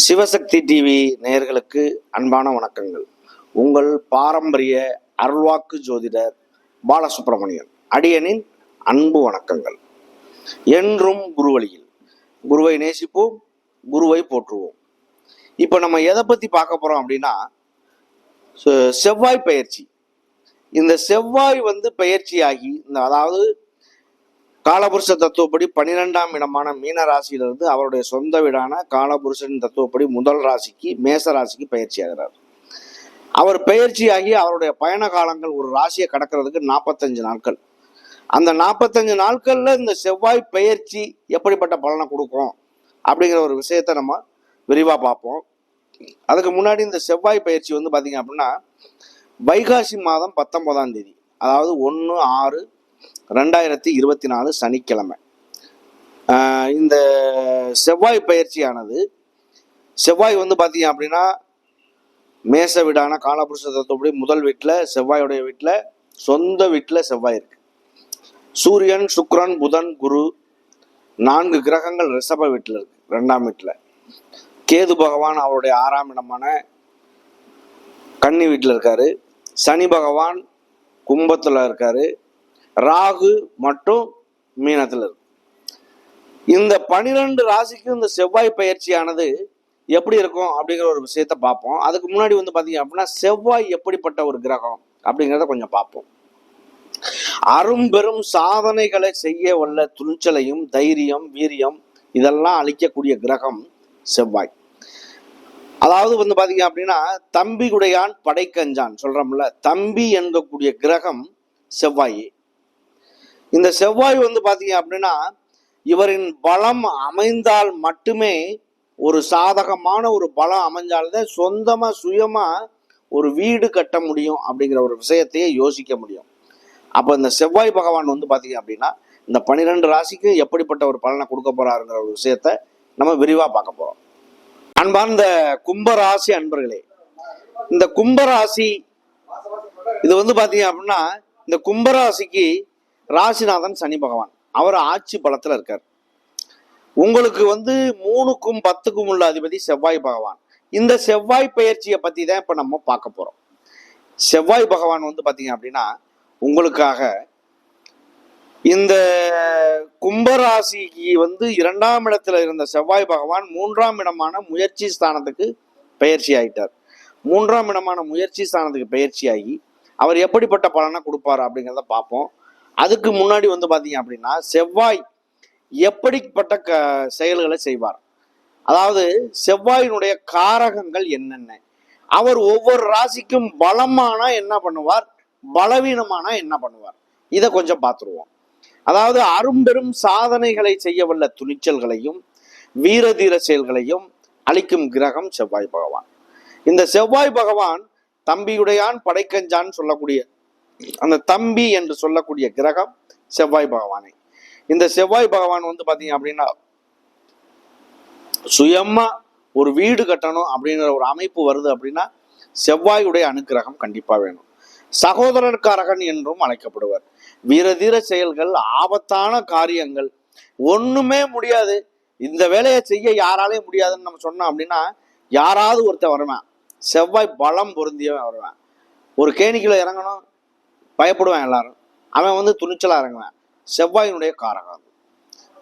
Sivasakthi TV நேயர்களுக்கு அன்பான வணக்கங்கள். உங்கள் பாரம்பரிய அருள்வாக்கு ஜோதிடர் பாலசுப்ரமணியன் அடியனின் அன்பு வணக்கங்கள். என்றும் குருவழியில் குருவை நேசிப்போம், குருவை போற்றுவோம். இப்போ நம்ம எதை பற்றி பார்க்க போகிறோம் அப்படின்னா, செவ்வாய் பயிற்சி. இந்த செவ்வாய் பயிற்சியாகி அதாவது காலபுருஷ தத்துவப்படி 12ஆம் இடமான மீன ராசியிலிருந்து அவருடைய சொந்த வீடான காலபுருஷன் தத்துவப்படி முதல் ராசிக்கு மேச ராசிக்கு பயிற்சி ஆகிறார். அவர் பயிற்சியாகி அவருடைய பயண காலங்கள் ஒரு ராசியை கடக்கிறதுக்கு 45 நாட்கள். அந்த 45 நாட்கள்ல இந்த செவ்வாய் பயிற்சி எப்படிப்பட்ட பலனை கொடுக்கும் அப்படிங்கிற ஒரு விஷயத்த நம்ம விரிவாக பார்ப்போம். அதுக்கு முன்னாடி இந்த செவ்வாய் பயிற்சி பார்த்தீங்க அப்படின்னா வைகாசி மாதம் 19ஆம் தேதி, அதாவது 1/6/2024 சனிக்கிழமை இந்த செவ்வாய் பயிற்சியானது. செவ்வாய் பார்த்தீங்க அப்படின்னா மேச வீடான காலபுருஷ தத்துவப்படி முதல் வீட்டில் செவ்வாயுடைய வீட்டில் சொந்த வீட்டில் செவ்வாய் இருக்கு. சூரியன், சுக்கிரன், புதன், குரு 4 கிரகங்கள் ரிஷப வீட்டில் இருக்கு, 2ஆம் வீட்டில். கேது பகவான் அவருடைய 6ஆம் இடமான கன்னி வீட்டில் இருக்காரு. சனி பகவான் கும்பத்தில் இருக்காரு. ராகு மற்றும் மீனத்தில் இருக்கு. இந்த 12 ராசிக்கும் இந்த செவ்வாய் பயிற்சியானது எப்படி இருக்கும் அப்படிங்கிற ஒரு விஷயத்த பார்ப்போம். அதுக்கு முன்னாடி பார்த்தீங்க அப்படின்னா செவ்வாய் எப்படிப்பட்ட ஒரு கிரகம் அப்படிங்கிறத கொஞ்சம் பார்ப்போம். அரும்பெரும் சாதனைகளை செய்ய வல்ல துணிச்சலையும் தைரியம், வீரியம் இதெல்லாம் அளிக்கக்கூடிய கிரகம் செவ்வாய். அதாவது பார்த்தீங்க அப்படின்னா தம்பியுடையான் படைக்கஞ்சான் சொல்றோம்ல, தம்பி என்கக்கூடிய கிரகம் செவ்வாய். இந்த செவ்வாய் பார்த்தீங்க அப்படின்னா இவரின் பலம் அமைந்தால் மட்டுமே, ஒரு சாதகமான ஒரு பலம் அமைஞ்சால்தான் சொந்தமா சுயமா ஒரு வீடு கட்ட முடியும் அப்படிங்கிற ஒரு விஷயத்தையே யோசிக்க முடியும். அப்ப இந்த செவ்வாய் பகவான் பார்த்தீங்க அப்படின்னா இந்த 12 ராசிக்கு எப்படிப்பட்ட ஒரு பலனை கொடுக்க போறாருங்கிற ஒரு விஷயத்த நம்ம விரிவா பார்க்க போறோம். அன்பார்ந்த கும்பராசி அன்பர்களே, இந்த கும்பராசி இது பார்த்தீங்க அப்படின்னா இந்த கும்பராசிக்கு ராசிநாதன் சனி பகவான், அவர் ஆட்சி பலத்துல இருக்கார். உங்களுக்கு 3க்கும் 10க்கும் உள்ள அதிபதி செவ்வாய் பகவான். இந்த செவ்வாய் பயிற்சியை பத்தி தான் இப்ப நம்ம பார்க்க போறோம். செவ்வாய் பகவான் பாத்தீங்க அப்படின்னா உங்களுக்காக இந்த கும்பராசிக்கு 2ஆம் இடத்துல இருந்த செவ்வாய் பகவான் 3ஆம் இடமான முயற்சி ஸ்தானத்துக்கு பயிற்சி ஆயிட்டார். 3ஆம் இடமான முயற்சி ஸ்தானத்துக்கு பயிற்சியாகி அவர் எப்படிப்பட்ட பலனை கொடுப்பாரு அப்படிங்கிறத பார்ப்போம். அதுக்கு முன்னாடி பார்த்தீங்க அப்படின்னா செவ்வாய் எப்படிப்பட்ட செயல்களை செய்வார், அதாவது செவ்வாயினுடைய காரகங்கள் என்னென்ன, அவர் ஒவ்வொரு ராசிக்கும் பலமானா என்ன பண்ணுவார், பலவீனமானா என்ன பண்ணுவார், இதை கொஞ்சம் பார்த்துருவோம். அதாவது அரும்பெரும் சாதனைகளை செய்ய வல்ல துணிச்சல்களையும் வீரதீர செயல்களையும் அளிக்கும் கிரகம் செவ்வாய் பகவான். இந்த செவ்வாய் பகவான் தம்பியுடையான் படைக்கஞ்சான் சொல்லக்கூடிய அந்த தம்பி என்று சொல்லக்கூடிய கிரகம் செவ்வாய் பகவானை. இந்த செவ்வாய் பகவான் பாத்தீங்க அப்படின்னா சுயமா ஒரு வீடு கட்டணும் அப்படிங்கிற ஒரு அமைப்பு வருது அப்படின்னா செவ்வாயுடைய அனுக்கிரகம் கண்டிப்பா வேணும். சகோதரர்காரகன் என்றும் அழைக்கப்படுவார். வீரதீர செயல்கள், ஆபத்தான காரியங்கள், ஒண்ணுமே முடியாது, இந்த வேலையை செய்ய யாராலே முடியாதுன்னு நம்ம சொன்னோம் அப்படின்னா யாராவது ஒருத்தர் வருவேன், செவ்வாய் பலம் பொருந்தியவன் வருவேன். ஒரு கேணிக்குள்ள இறங்கணும் பயப்படுவான் எல்லாரும், அவன் துணிச்சலா இறங்குவான். செவ்வாயினுடைய காரகம்.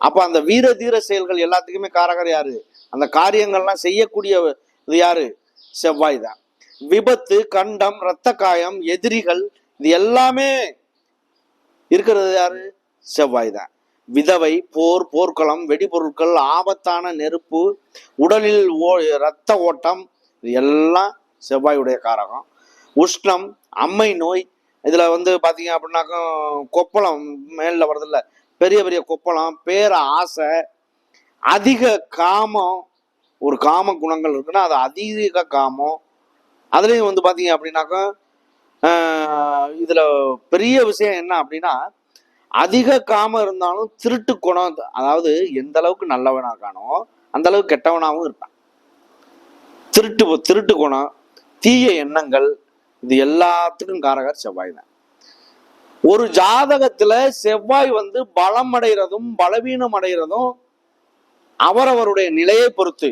அப்ப அந்த வீர தீர செயல்கள் எல்லாத்துக்குமே காரகர் யாரு, அந்த காரியங்கள்லாம் செய்யக்கூடிய இது யாரு, செவ்வாய் தான். விபத்து, கண்டம், இரத்த காயம், எதிரிகள் இது எல்லாமே இருக்கிறது யாரு, செவ்வாய் தான். விதவை, போர், போர்க்களம், வெடிபொருட்கள், ஆபத்தான நெருப்பு, உடலில் இரத்த ஓட்டம் இது எல்லாம் செவ்வாயுடைய காரகம். உஷ்ணம், அம்மை நோய், இதுல பாத்தீங்க அப்படின்னாக்கா கொப்பளம் மேல வருது, பெரிய பெரிய கொப்பளம், பேர ஆசை, அதிக காமம், ஒரு காம குணங்கள் இருக்குன்னா அது அதிக காமம். அதுலயும் பாத்தீங்க அப்படின்னாக்கா இதுல பெரிய விஷயம் என்ன அப்படின்னா அதிக காமம் இருந்தாலும் திருட்டு குணம், அதாவது எந்த அளவுக்கு நல்லவனா இருக்கானோ அந்த அளவுக்கு கெட்டவனாகவும் இருப்பான். திருட்டு குணம், தீய எண்ணங்கள், இது எல்லாத்துக்கும் காரகர் செவ்வாய் தான். ஒரு ஜாதகத்துல செவ்வாய் பலம் அடைகிறதும் பலவீனம் அடைகிறதும் அவரவருடைய நிலையை பொறுத்து,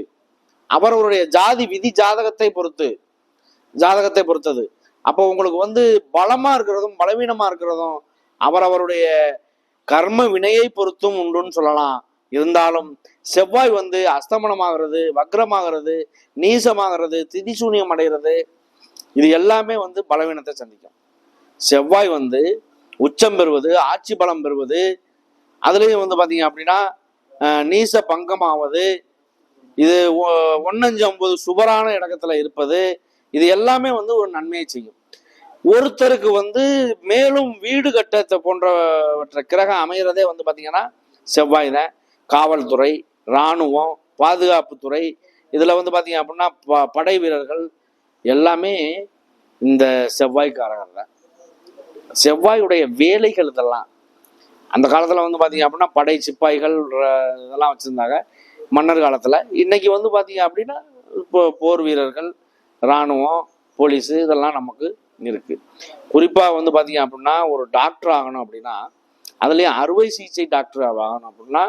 அவரவருடைய ஜாதி விதி ஜாதகத்தை பொறுத்தது. அப்போ உங்களுக்கு வந்து பலமா இருக்கிறதும் பலவீனமா இருக்கிறதும் அவரவருடைய கர்ம வினையை பொறுத்தும் உண்டுன்னு சொல்லலாம். இருந்தாலும் செவ்வாய் வந்து அஸ்தமனமாகிறது, வக்ரமாகிறது, நீசமாகிறது, திதிசூன்யம் அடைகிறது, இது எல்லாமே வந்து பலவீனத்தை சந்திக்கும். செவ்வாய் வந்து உச்சம் பெறுவது, ஆட்சி பலம் பெறுவது, அதுலேயும் வந்து பார்த்தீங்க அப்படின்னா நீச பங்கமாவது, இது 1-5-9 சுபரான இடத்துல இருப்பது, இது எல்லாமே வந்து ஒரு நன்மையை செய்யும். ஒருத்தருக்கு வந்து மேலும் வீடு கட்டத்தை போன்றவற்றை கிரகம் அமைகிறதே வந்து பார்த்தீங்கன்னா செவ்வாய் தான். காவல்துறை, இராணுவம், பாதுகாப்புத்துறை, இதில் வந்து பார்த்தீங்க அப்படின்னா படை வீரர்கள் எல்லாமே இந்த செவ்வாய்க்காரர்கள் தான். செவ்வாயுடைய வேலைகள் இதெல்லாம் அந்த காலத்தில் வந்து பார்த்தீங்க அப்படின்னா படை சிப்பாய்கள் இதெல்லாம் வச்சுருந்தாங்க மன்னர் காலத்தில். இன்னைக்கு வந்து பார்த்தீங்க அப்படின்னா இப்போ போர் வீரர்கள், இராணுவம், போலீஸு இதெல்லாம் நமக்கு இருக்கு. குறிப்பாக வந்து பார்த்தீங்க அப்படின்னா ஒரு டாக்டர் ஆகணும் அப்படின்னா, அதுலேயும் அறுவை சிகிச்சை டாக்டர் ஆகணும் அப்படின்னா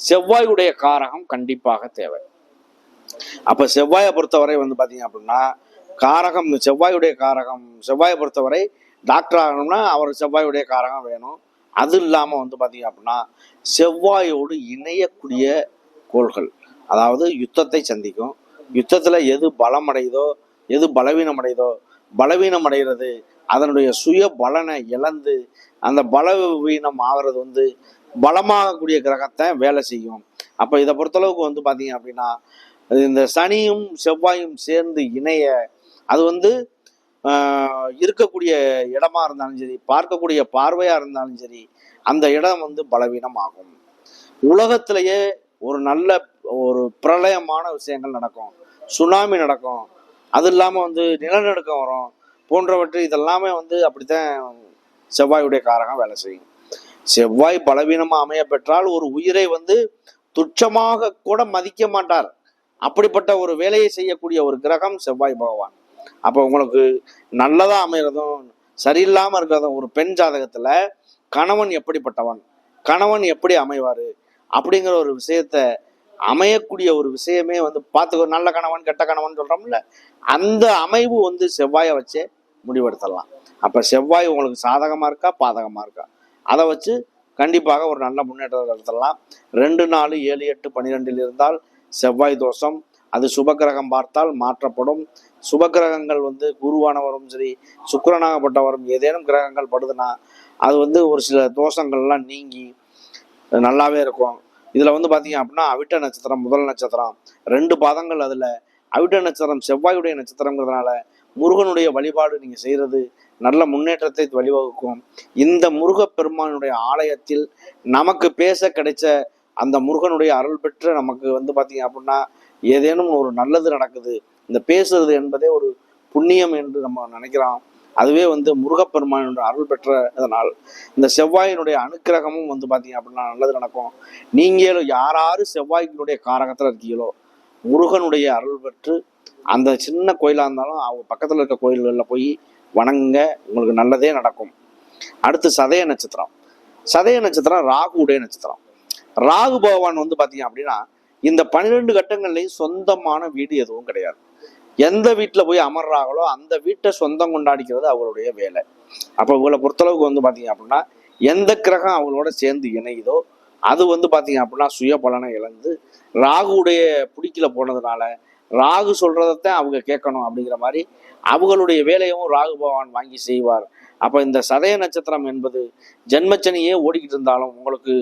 செவ்வாயுடைய காரகம் கண்டிப்பாக தேவை. அப்போ செவ்வாயை பொறுத்தவரை வந்து பார்த்தீங்க அப்படின்னா காரகம் செவ்வாயை பொறுத்தவரை டாக்டர் ஆகணும்னா அவர் செவ்வாயுடைய காரகம் வேணும். அது இல்லாமல் வந்து பார்த்தீங்க அப்படின்னா செவ்வாயோடு இணையக்கூடிய கோள்கள், அதாவது யுத்தத்தை சந்திக்கும். யுத்தத்தில் எது பலம் அடையுதோ, எது பலவீனம் அடையுதோ, பலவீனம் அடைகிறது அதனுடைய சுய பலனை இழந்து அந்த பலவீனம் ஆகிறது வந்து பலமாகக்கூடிய கிரகத்தை வேலை செய்யும். அப்போ இதை பொறுத்தளவுக்கு வந்து பார்த்தீங்க அப்படின்னா இந்த சனியும் செவ்வாயும் சேர்ந்து இணைய, அது வந்து இருக்கக்கூடிய இடமா இருந்தாலும் சரி, பார்க்கக்கூடிய பார்வையா இருந்தாலும் சரி, அந்த இடம் வந்து பலவீனம் ஆகும். உலகத்திலேயே ஒரு பிரளயமான விஷயங்கள் நடக்கும், சுனாமி நடக்கும், அது இல்லாமல் வந்து நிலநடுக்கம் வரும் போன்றவற்றை, இதெல்லாமே வந்து அப்படித்தான் செவ்வாயுடைய காரகம் வேலை செய்யும். செவ்வாய் பலவீனமாக அமைய பெற்றால் ஒரு உயிரை வந்து துச்சமாக கூட மதிக்க மாட்டார். அப்படிப்பட்ட ஒரு வேலையை செய்யக்கூடிய ஒரு கிரகம் செவ்வாய் பகவான். அப்போ உங்களுக்கு நல்லதா அமைகிறதும் சரியில்லாமல் இருக்கிறதும், ஒரு பெண் ஜாதகத்தில் கணவன் எப்படிப்பட்டவன், கணவன் எப்படி அமைவார் அப்படிங்கிற ஒரு விஷயத்த அமையக்கூடிய ஒரு விஷயமே வந்து பார்த்துக்கோ. நல்ல கணவன் கெட்ட கணவன் சொல்கிறோம்ல, அந்த அமைவு வந்து செவ்வாயை வச்சே முடிவெடுத்துடலாம். அப்போ செவ்வாய் உங்களுக்கு சாதகமாக இருக்கா பாதகமாக இருக்கா, அதை வச்சு கண்டிப்பாக ஒரு நல்ல முன்னேற்றத்தை எடுத்துடலாம். 2, 4, 7, 8, 12 இருந்தால் செவ்வாய் தோஷம், அது சுபக்கிரகம் பார்த்தால் மாற்றப்படும். சுபக்கிரகங்கள் வந்து குருவானவரும் சரி, சுக்கிரனாகப்பட்டவரும் ஏதேனும் கிரகங்கள் படுதுன்னா அது வந்து ஒரு சில தோஷங்கள்லாம் நீங்கி நல்லாவே இருக்கும். இதில் வந்து பார்த்தீங்க அப்படின்னா அவிட்ட நட்சத்திரம் முதல் நட்சத்திரம் 2 பாதங்கள், அதில் அவிட்ட நட்சத்திரம் செவ்வாயுடைய நட்சத்திரங்கிறதுனால முருகனுடைய வழிபாடு நீங்கள் செய்கிறது நல்ல முன்னேற்றத்தை வழிவகுக்கும். இந்த முருகப்பெருமானுடைய ஆலயத்தில் நமக்கு பேச கிடைச்ச அந்த முருகனுடைய அருள் பெற்று நமக்கு வந்து பார்த்தீங்க அப்படின்னா ஏதேனும் ஒரு நல்லது நடக்குது, இந்த பேசுறது என்பதே ஒரு புண்ணியம் என்று நம்ம நினைக்கிறோம். அதுவே வந்து முருகப்பெருமானுடைய அருள் பெற்றதனால் இந்த செவ்வாயினுடைய அனுக்கிரகமும் வந்து பார்த்தீங்க அப்படின்னா நல்லது நடக்கும். நீங்களும் யாராரு செவ்வாயினுடைய காரகத்தில் இருக்கீங்களோ முருகனுடைய அருள் பெற்று அந்த சின்ன கோயிலாக இருந்தாலும் அவங்க பக்கத்தில் இருக்க கோயில்களில் போய் வணங்குங்க, உங்களுக்கு நல்லதே நடக்கும். அடுத்து சதய நட்சத்திரம் ராகுடைய நட்சத்திரம். ராகு பகவான் வந்து பார்த்தீங்க அப்படின்னா இந்த 12 கட்டங்கள்லையும் சொந்தமான வீடு எதுவும் கிடையாது. எந்த வீட்டில் போய் அமர்றாங்களோ அந்த வீட்டை சொந்தம் கொண்டாடிக்கிறது அவங்களுடைய வேலை. அப்போ இவங்களை பொறுத்தளவுக்கு வந்து பார்த்தீங்க அப்படின்னா எந்த கிரகம் அவங்களோட சேர்ந்து இணையுதோ அது வந்து பார்த்தீங்க அப்படின்னா சுய பலனை இழந்து ராகுடைய பிடிக்கல போனதுனால ராகு சொல்றதைத்தான் அவங்க கேட்கணும் அப்படிங்கிற மாதிரி அவங்களுடைய வேலையும் ராகு பகவான் வாங்கி செய்வார். அப்போ இந்த சதய நட்சத்திரம் என்பது ஜென்மச்சனியே ஓடிக்கிட்டு இருந்தாலும் உங்களுக்கு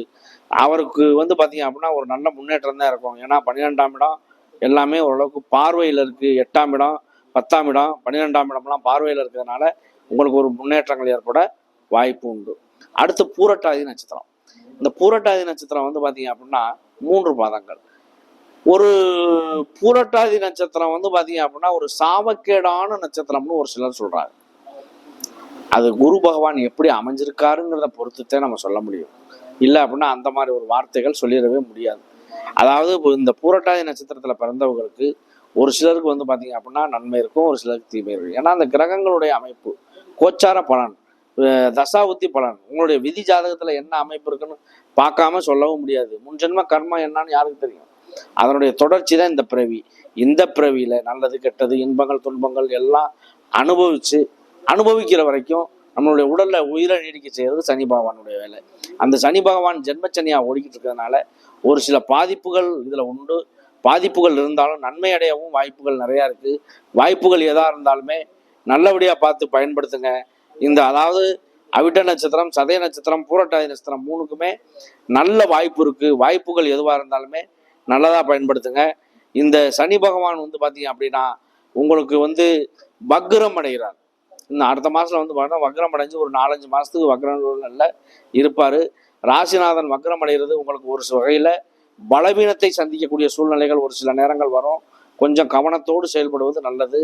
அவருக்கு வந்து பார்த்தீங்க அப்படின்னா ஒரு நல்ல முன்னேற்றம் தான் இருக்கும். ஏன்னா 12ஆம் இடம் எல்லாமே ஓரளவுக்கு பார்வையில் இருக்குது, 8ஆம் இடம் 10ஆம் இடம் 12ஆம் இடம்லாம் பார்வையில் இருக்கிறதுனால உங்களுக்கு ஒரு முன்னேற்றங்கள் ஏற்பட வாய்ப்பு உண்டு. அடுத்து பூரட்டாதி நட்சத்திரம். இந்த பூரட்டாதி நட்சத்திரம் வந்து பார்த்தீங்க அப்படின்னா 3 பாதங்கள். ஒரு பூரட்டாதி நட்சத்திரம் வந்து பார்த்தீங்க அப்படின்னா ஒரு சாபக்கேடான நட்சத்திரம்னு ஒரு சிலர் சொல்றாங்க. அது குரு பகவான் எப்படி அமைஞ்சிருக்காருங்கிறத பொறுத்துத்தான் நம்ம சொல்ல முடியும். இல்லை அப்படின்னா அந்த மாதிரி ஒரு வார்த்தைகள் சொல்லிடவே முடியாது. அதாவது இந்த பூரட்டாதி நட்சத்திரத்தில் பிறந்தவங்களுக்கு ஒரு சிலருக்கு வந்து பார்த்தீங்க அப்படின்னா நன்மை இருக்கும், ஒரு சிலருக்கு தீமை இருக்கும். ஏன்னா அந்த கிரகங்களுடைய அமைப்பு, கோச்சார பலன், தசாபுத்தி பலன், உங்களுடைய விதி ஜாதகத்தில் என்ன அமைப்பு இருக்குன்னு பார்க்காம சொல்லவும் முடியாது. முன்ஜென்ம கர்மா என்னன்னு யாருக்கு தெரியும்? அதனுடைய தொடர்ச்சி தான் இந்த பிறவி. இந்த பிறவியில் நல்லது கெட்டது இன்பங்கள் துன்பங்கள் எல்லாம் அனுபவிக்கிற வரைக்கும் நம்மளுடைய உடல்ல உயிரை நீடிக்க செய்யறது சனி பகவானுடைய வேலை. அந்த சனி பகவான் ஜென்மச்சனியா ஓடிக்கிட்டு இருக்கிறதுனால ஒரு சில பாதிப்புகள் இதுல உண்டு. பாதிப்புகள் இருந்தாலும் நன்மை அடையவும் வாய்ப்புகள் நிறையா இருக்கு. வாய்ப்புகள் எதா இருந்தாலுமே நல்லபடியா பார்த்து பயன்படுத்துங்க. இந்த அதாவது அவிட்ட நட்சத்திரம், சதய நட்சத்திரம், பூரட்டாதி நட்சத்திரம் 3க்குமே நல்ல வாய்ப்பு இருக்கு. வாய்ப்புகள் எதுவாக இருந்தாலுமே நல்லதா பயன்படுத்துங்க. இந்த சனி பகவான் பார்த்தீங்க அப்படின்னா உங்களுக்கு வக்ரம் அடைகிறார். இன்னும் அடுத்த மாதத்தில் பார்த்தீங்கன்னா வக்ரம் அடைஞ்சு ஒரு 4-5 மாதத்துக்கு வக்ரங்களில் இருப்பார். ராசிநாதன் வக்ரம் அடைகிறது உங்களுக்கு ஒரு வகையில் பலவீனத்தை சந்திக்கக்கூடிய சூழ்நிலைகள் ஒரு சில நேரங்கள் வரும். கொஞ்சம் கவனத்தோடு செயல்படுவது நல்லது.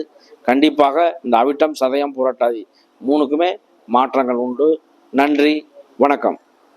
கண்டிப்பாக இந்த அவிட்டம், சதயம், புரட்டாதி 3க்குமே மாற்றங்கள் உண்டு. நன்றி, வணக்கம்.